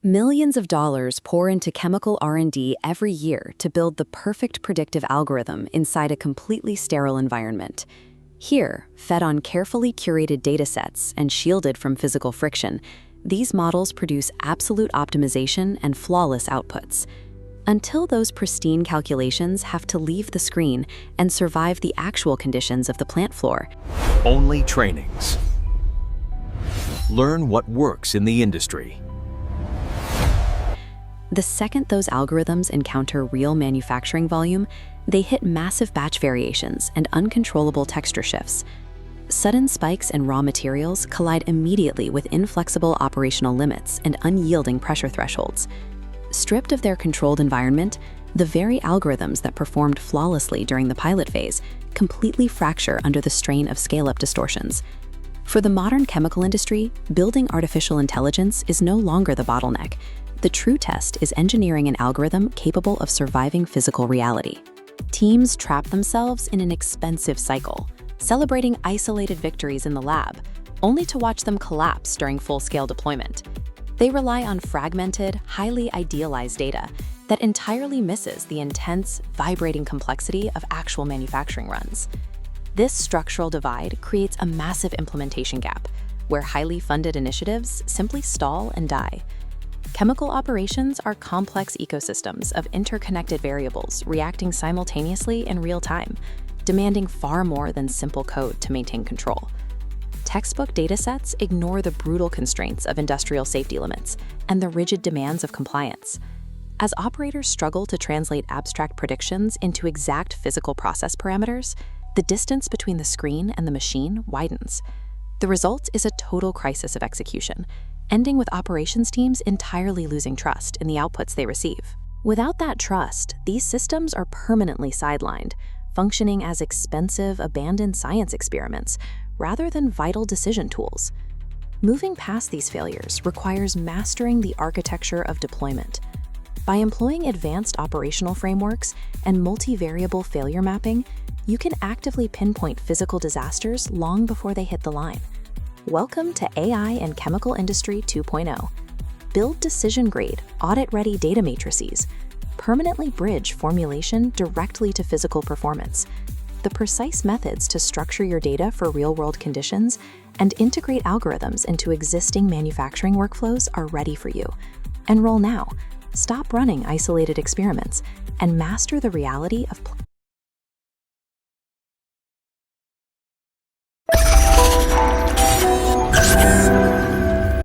Millions of dollars pour into chemical R&D every year to build the perfect predictive algorithm inside a completely sterile environment. Here, fed on carefully curated datasets and shielded from physical friction, these models produce absolute optimization and flawless outputs. Until those pristine calculations have to leave the screen and survive the actual conditions of the plant floor. OnlyTRAININGS. Learn what works in the industry. The second those algorithms encounter real manufacturing volume, they hit massive batch variations and uncontrollable texture shifts. Sudden spikes in raw materials collide immediately with inflexible operational limits and unyielding pressure thresholds. Stripped of their controlled environment, the very algorithms that performed flawlessly during the pilot phase completely fracture under the strain of scale-up distortions. For the modern chemical industry, building artificial intelligence is no longer the bottleneck. The true test is engineering an algorithm capable of surviving physical reality. Teams trap themselves in an expensive cycle, celebrating isolated victories in the lab, only to watch them collapse during full-scale deployment. They rely on fragmented, highly idealized data that entirely misses the intense, vibrating complexity of actual manufacturing runs. This structural divide creates a massive implementation gap, where highly funded initiatives simply stall and die. Chemical operations are complex ecosystems of interconnected variables reacting simultaneously in real time, demanding far more than simple code to maintain control. Textbook datasets ignore the brutal constraints of industrial safety limits and the rigid demands of compliance. As operators struggle to translate abstract predictions into exact physical process parameters, the distance between the screen and the machine widens. The result is a total crisis of execution, ending with operations teams entirely losing trust in the outputs they receive. Without that trust, these systems are permanently sidelined, functioning as expensive, abandoned science experiments rather than vital decision tools. Moving past these failures requires mastering the architecture of deployment. By employing advanced operational frameworks and multivariable failure mapping, you can actively pinpoint physical disasters long before they hit the line. Welcome to AI and Chemical Industry 2.0. Build decision-grade, audit-ready data matrices. Permanently bridge formulation directly to physical performance. The precise methods to structure your data for real-world conditions and integrate algorithms into existing manufacturing workflows are ready for you. Enroll now. Stop running isolated experiments and master the reality of